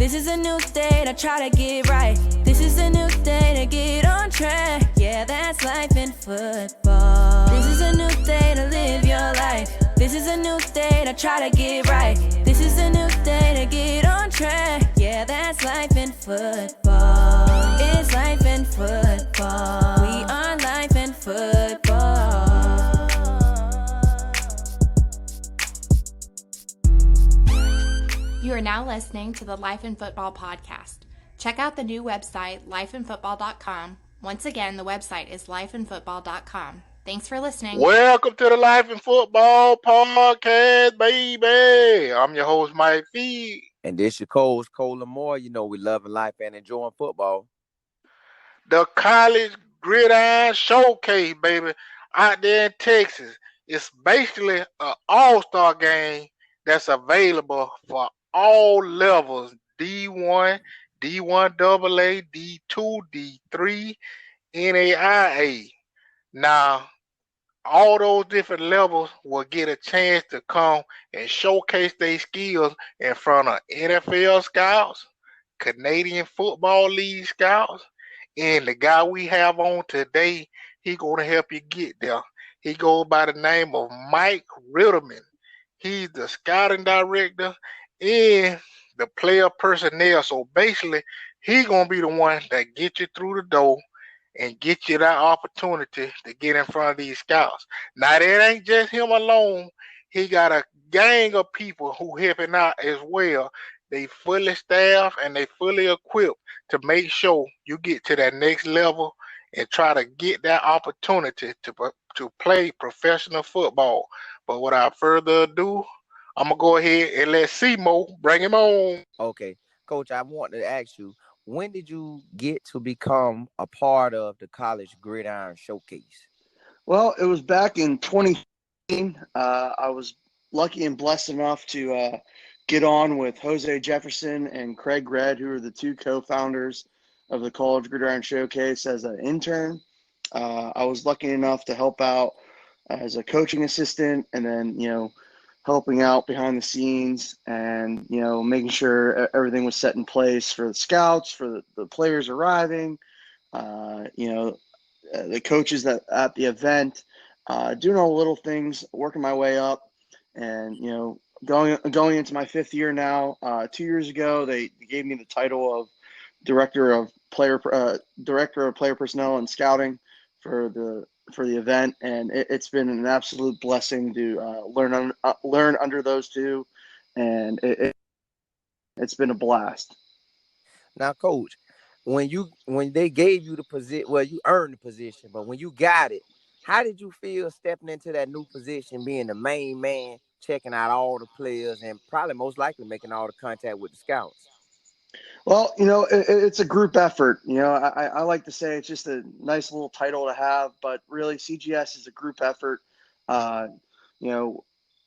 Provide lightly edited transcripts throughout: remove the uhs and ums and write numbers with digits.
This is a new day to try to get right. This is a new day to get on track. Yeah, that's life in football. This is a new day to live your life. This is a new day to try to get right. This is a new day to get on track. Yeah, that's life in football. It's life in football. We are life in football. You are now listening to the Life in Football podcast. Check out the new website, lifeinfootball.com. Once again, the website is lifeinfootball.com. Thanks for listening. Welcome to the Life in Football podcast, baby. I'm your host, Mike Fee. And this your coach, Cole Lamore. You know we loving life and enjoying football. The College Gridiron Showcase, baby, out there in Texas. It's basically an all-star game that's available for all levels, D1, D1AA, D2, D3, NAIA. Now, all those different levels will get a chance to come and showcase their skills in front of NFL scouts, Canadian Football League scouts, and the guy we have on today, he going to help you get there. He goes by the name of Mike Rittelman. He's the scouting director and the player personnel. So basically, he's going to be the one that gets you through the door and get you that opportunity to get in front of these scouts. Now, that ain't just him alone. He got a gang of people who helping out as well. They fully staffed and they fully equipped to make sure you get to that next level and try to get that opportunity to play professional football. But without further ado, I'm going to go ahead and let Simo bring him on. Okay. Coach, I want to ask you, when did you get to become a part of the College Gridiron Showcase? Well, it was back in 2015. I was lucky and blessed enough to get on with Jose Jefferson and Craig Red, who are the two co-founders of the College Gridiron Showcase, as an intern. I was lucky enough to help out as a coaching assistant and then, helping out behind the scenes and, making sure everything was set in place for the scouts, for the players arriving, the coaches that at the event, doing all the little things, working my way up and, going into my fifth year now. 2 years ago, they gave me the title of director of player personnel and scouting for the event, and it's been an absolute blessing to learn under those two, and it's been a blast. Now, Coach, when they gave you the position, well, you earned the position, but when you got it, how did you feel stepping into that new position, being the main man, checking out all the players, and probably most likely making all the contact with the scouts? Well, it's a group effort. I like to say it's just a nice little title to have, but really CGS is a group effort.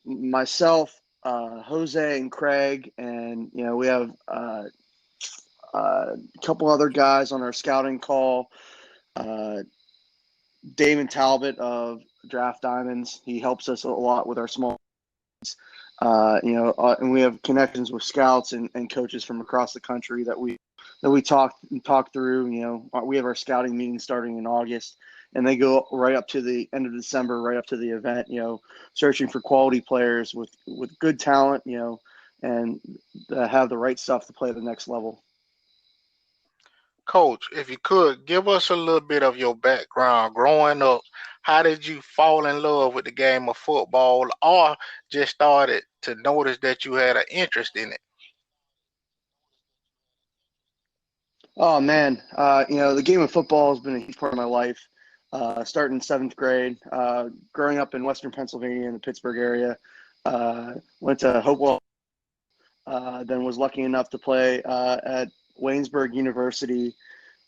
Myself, Jose and Craig, and, we have a couple other guys on our scouting call. Damon Talbot of Draft Diamonds, he helps us a lot with our small and we have connections with scouts and coaches from across the country that we talk through. We have our scouting meeting starting in August, and they go right up to the end of December, right up to the event. Searching for quality players with good talent, and have the right stuff to play at the next level. Coach, if you could, give us a little bit of your background growing up. How did you fall in love with the game of football, or just started to notice that you had an interest in it? Oh, man. The game of football has been a huge part of my life. Starting in seventh grade, growing up in Western Pennsylvania in the Pittsburgh area, went to Hopewell, then was lucky enough to play at Waynesburg University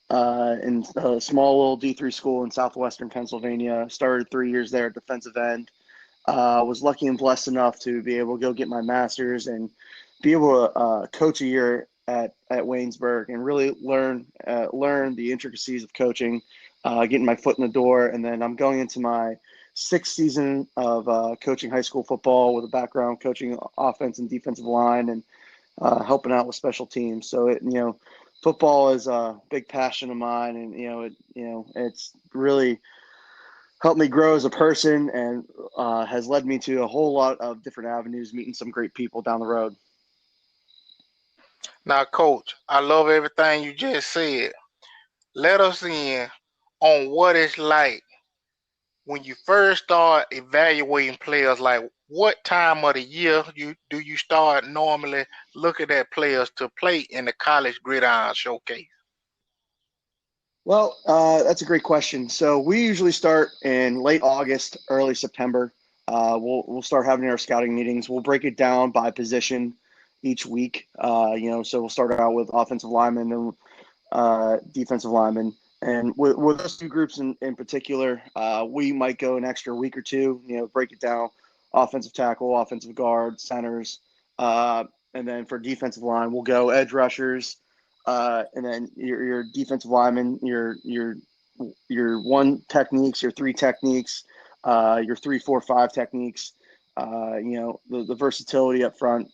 in a small little D3 school in southwestern Pennsylvania. Started 3 years there at defensive end. Was lucky and blessed enough to be able to go get my master's and be able to coach a year at Waynesburg and really learn the intricacies of coaching, getting my foot in the door. And then I'm going into my sixth season of coaching high school football with a background coaching offense and defensive line, and helping out with special teams. So football is a big passion of mine, and it's really helped me grow as a person, and has led me to a whole lot of different avenues, meeting some great people down the road. Now, Coach, I love everything you just said. Let us in on what it's like when you first start evaluating players. Like, what time of the year do you start normally looking at players to play in the College Gridiron Showcase? Well, that's a great question. So we usually start in late August, early September. We'll start having our scouting meetings. We'll break it down by position each week. So we'll start out with offensive linemen and defensive linemen. And with those two groups in particular, we might go an extra week or two, break it down: offensive tackle, offensive guard, centers. And then for defensive line, we'll go edge rushers, and then your defensive linemen, your one techniques, your three techniques, your 3-4-5 techniques. The versatility up front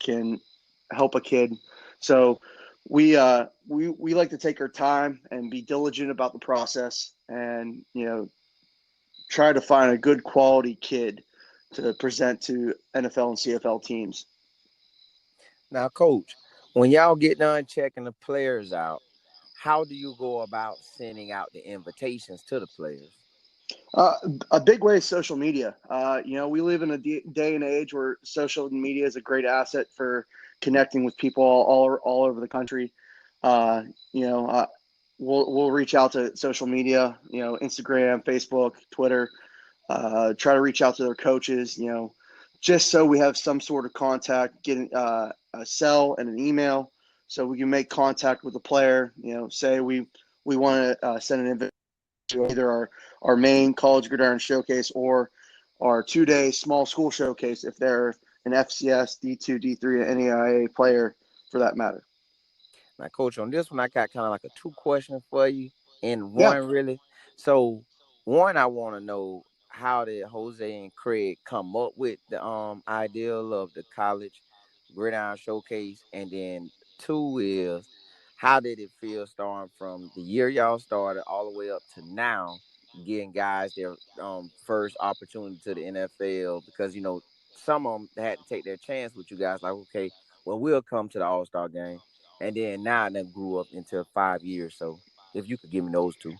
can help a kid. So we like to take our time and be diligent about the process, and try to find a good quality kid to present to NFL and CFL teams. Now, Coach, when y'all get done checking the players out, how do you go about sending out the invitations to the players? A big way is social media. We live in a day and age where social media is a great asset for connecting with people all over the country. We'll reach out to social media, Instagram, Facebook, Twitter, try to reach out to their coaches, just so we have some sort of contact, getting a cell and an email, so we can make contact with the player. Say we want to send an invitation to either our main College Gridiron Showcase or our 2-day small school showcase if they're an FCS, D2, D3, and NAIA player for that matter. Now, Coach, on this one, I got kind of like a 2 question for you in Yeah. one, really. So, one, I want to know, how did Jose and Craig come up with the idea of the College Gridiron Showcase? And then 2 is, how did it feel starting from the year y'all started all the way up to now, getting guys their first opportunity to the NFL? Because some of them had to take their chance with you guys, like, okay, well, we'll come to the All-Star game. And then now that grew up into 5 years. So if you could give me those 2.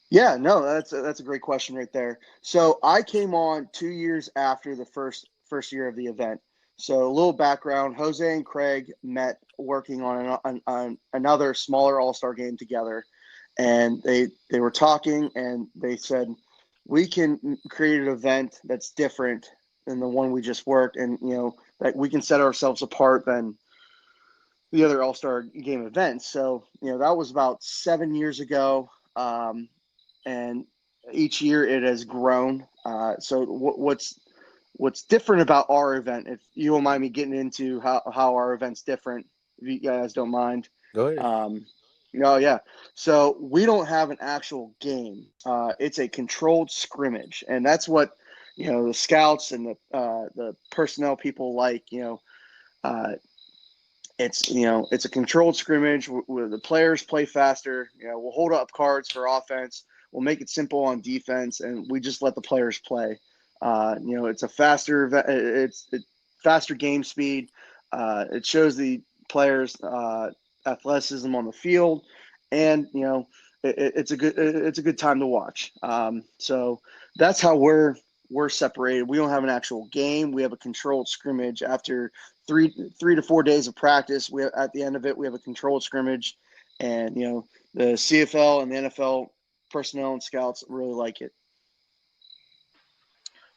Yeah, no, that's a great question right there. So I came on 2 years after the first year of the event. So a little background: Jose and Craig met working on another smaller All-Star game together, and they were talking, and they said, we can create an event that's different than the one we just worked, and that we can set ourselves apart than the other All-Star game events. So that was about 7 years ago. And each year it has grown. So what's different about our event, if you don't mind me getting into how our event's different, if you guys don't mind. Go ahead. Yeah. So we don't have an actual game. It's a controlled scrimmage, and that's what the scouts and the personnel people like. It's a controlled scrimmage where the players play faster. We'll hold up cards for offense. We'll make it simple on defense, and we just let the players play. It's a it's faster game speed. It shows the players athleticism on the field, and it's a good time to watch. So that's how we're separated. We don't have an actual game. We have a controlled scrimmage. After 3 to 4 days of practice, at the end of it, we have a controlled scrimmage, and the CFL and the NFL personnel and scouts really like it.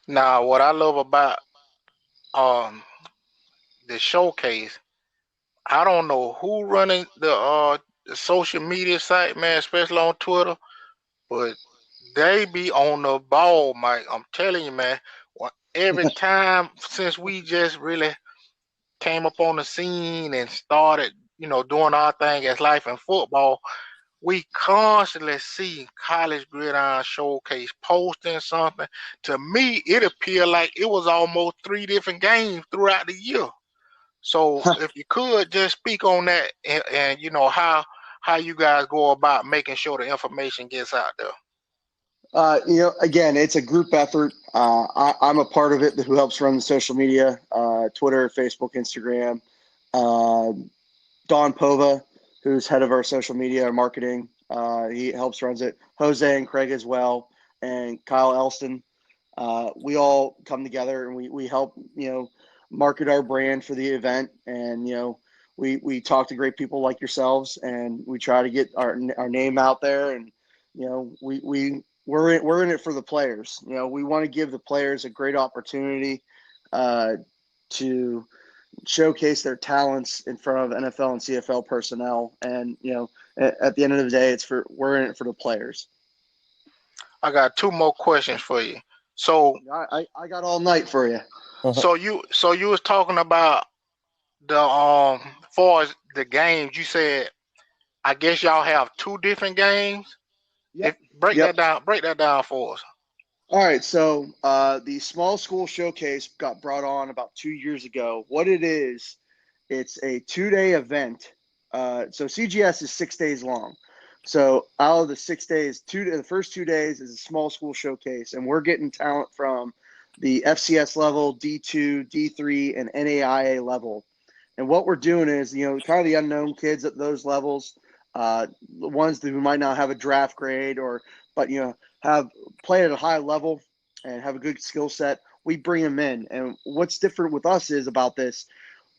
Now, what I love about the showcase, I don't know who running the social media site, man, especially on Twitter, but they be on the ball, Mike. I'm telling you, man. Every time since we just really came up on the scene and started, doing our thing as life and football, we constantly see College Gridiron Showcase posting something. To me, it appeared like it was almost 3 different games throughout the year. So if you could just speak on that and you know how you guys go about making sure the information gets out there. Again, it's a group effort. I'm a part of it who helps run the social media, Twitter, Facebook, Instagram. Don Pova, who's head of our social media and marketing, he helps runs it. Jose and Craig as well, and Kyle Elston. We all come together and we help, market our brand for the event. And, we talk to great people like yourselves, and we try to get our name out there. And, we're in it for the players. We want to give the players a great opportunity to showcase their talents in front of NFL and CFL personnel. And, at the end of the day, we're in it for the players. I got two more questions for you. So I got all night for you. So you was talking about the far as the games, you said I guess y'all have two different games. Yep. Break that down for us. All right, so the small school showcase got brought on about 2 years ago. What it is, it's a 2-day event. So CGS is 6 days long. So out of the 6 days, the first 2 days is a small school showcase, and we're getting talent from the FCS level, D2, D3, and NAIA level. And what we're doing is, kind of the unknown kids at those levels, the ones who might not have a draft grade but have played at a high level and have a good skill set, we bring them in. And what's different with us is about this,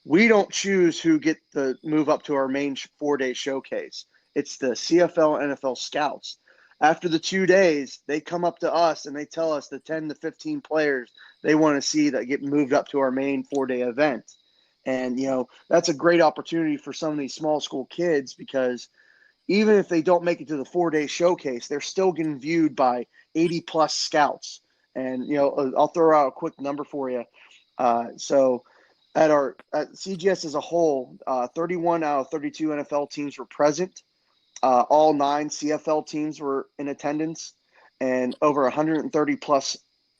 we don't choose who get the move up to our main 4-day showcase. It's the CFL NFL scouts. After the 2 days, they come up to us and they tell us the 10 to 15 players they want to see that get moved up to our main 4-day event. And, that's a great opportunity for some of these small school kids, because even if they don't make it to the 4-day showcase, they're still getting viewed by 80-plus scouts. And, I'll throw out a quick number for you. So at CGS as a whole, 31 out of 32 NFL teams were present. All 9 CFL teams were in attendance, and over 130-plus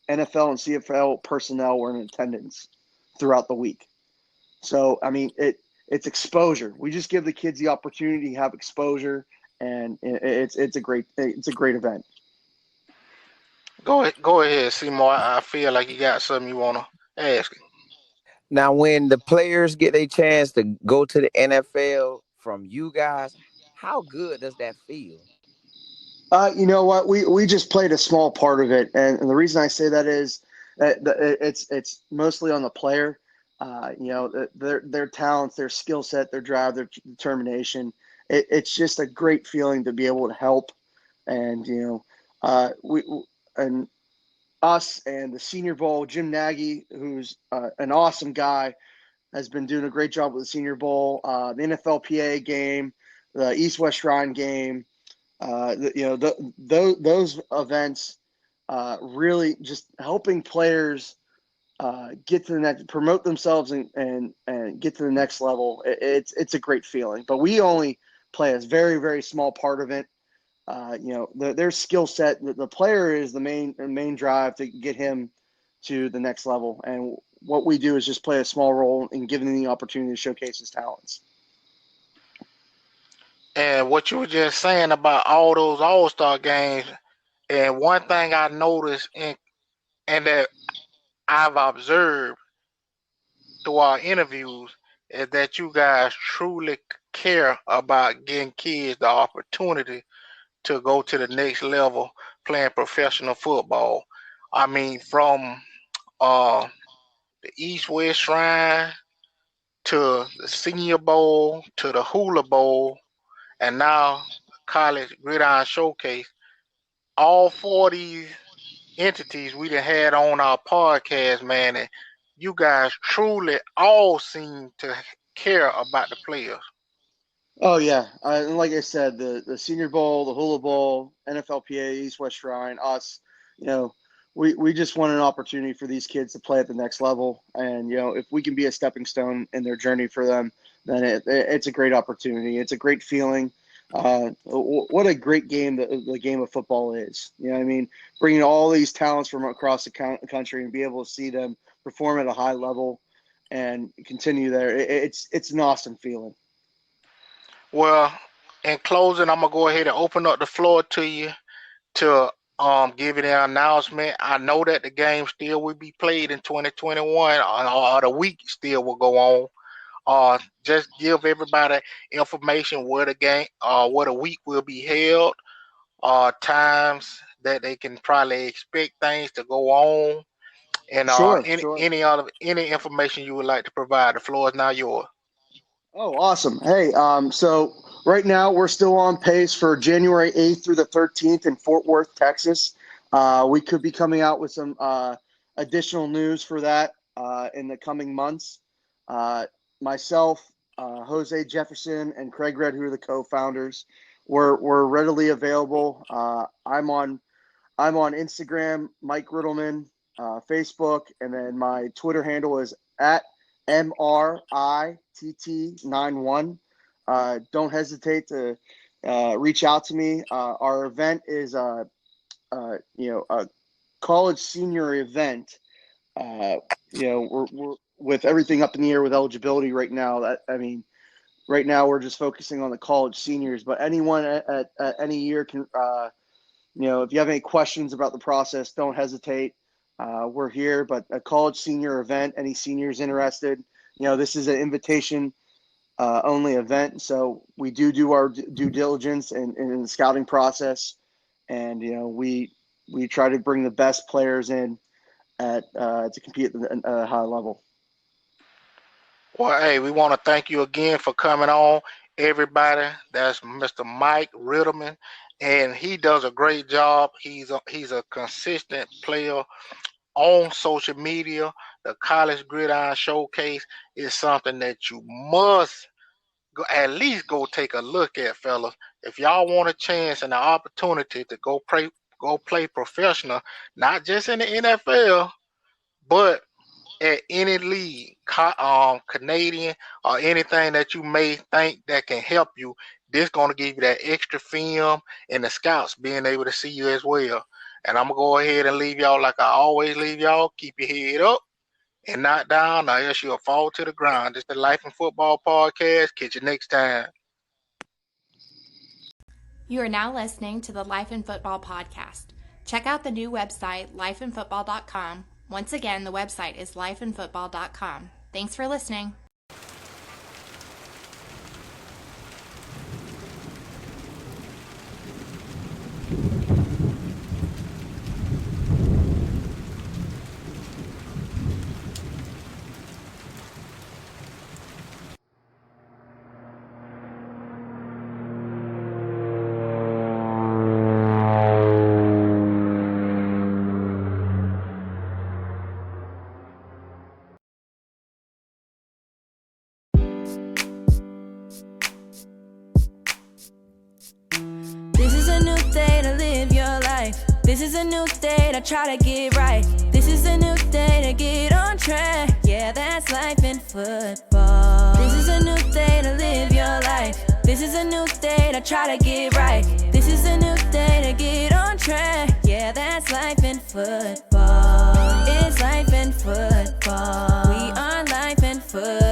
NFL and CFL personnel were in attendance throughout the week. So, it's exposure. We just give the kids the opportunity to have exposure, and it's a great event. Go ahead, Seymour. I feel like you got something you want to ask. Now, when the players get a chance to go to the NFL from you guys, how good does that feel? You know what? We just played a small part of it, and the reason I say that is that it's mostly on the player. Their talents, their skill set, their drive, their determination. It's just a great feeling to be able to help. And, us and the Senior Bowl, Jim Nagy, who's an awesome guy, has been doing a great job with the Senior Bowl, the NFLPA game, the East-West Shrine game, those events really just helping players get to the next, promote themselves and get to the next level. It's a great feeling, but we only play a very, very small part of it. Their skill set, the player is the main drive to get him to the next level. And what we do is just play a small role in giving him the opportunity to showcase his talents. And what you were just saying about all those all-star games, and one thing I noticed and that I've observed through our interviews is that you guys truly care about getting kids the opportunity to go to the next level playing professional football. From the East-West Shrine to the Senior Bowl to the Hula Bowl, and now College Gridiron Showcase, all 4 of these entities we done had on our podcast, man, and you guys truly all seem to care about the players. Oh, yeah. And like I said, the Senior Bowl, the Hula Bowl, NFLPA, East-West Shrine, us, we just want an opportunity for these kids to play at the next level. And, if we can be a stepping stone in their journey for them, then it's a great opportunity. It's a great feeling. What a great game the game of football is. Bringing all these talents from across the country and be able to see them perform at a high level and continue there. It's an awesome feeling. Well, in closing, I'm gonna go ahead and open up the floor to you to give you the announcement. I know that the game still will be played in 2021, or the week still will go on. Just give everybody information where the game, where the week will be held, times that they can probably expect things to go on, and Sure. any information you would like to provide. The floor is now yours. Oh, awesome. Hey, so right now we're still on pace for January 8th through the 13th in Fort Worth, Texas. We could be coming out with some additional news for that in the coming months. Myself, Jose Jefferson, and Craig Red, who are the co-founders, we're readily available. I'm on Instagram, Mike Rittelman, Facebook, and then my Twitter handle is at MRITT91. Don't hesitate to reach out to me. Our event is a college senior event. We're with everything up in the air with eligibility right now. Right now we're just focusing on the college seniors, but anyone at any year can, if you have any questions about the process, don't hesitate. We're here, but a college senior event, any seniors interested, this is an invitation only event. So we do our due diligence in the scouting process. And, we try to bring the best players in to compete at a high level. Well, hey, we want to thank you again for coming on, everybody. That's Mr. Mike Rittelman, and he does a great job. He's a consistent player on social media. The College Gridiron Showcase is something that you must at least go take a look at, fellas. If y'all want a chance and an opportunity to go play professional, not just in the NFL, but at any league, Canadian, or anything that you may think that can help you, this going to give you that extra film, and the scouts being able to see you as well. And I'm going to go ahead and leave y'all like I always leave y'all. Keep your head up and not down, or else you'll fall to the ground. This is the Life in Football Podcast. Catch you next time. You are now listening to the Life in Football Podcast. Check out the new website, lifeinfootball.com. Once again, the website is lifeinfootball.com. Thanks for listening. This is a new day to live your life. This is a new day to try to get right. This is a new day to get on track. Yeah, that's life in football. This is a new day to live your life. This is a new day to try to get right. This is a new day to get on track. Yeah, that's life in football. It's life in football. We are life in football.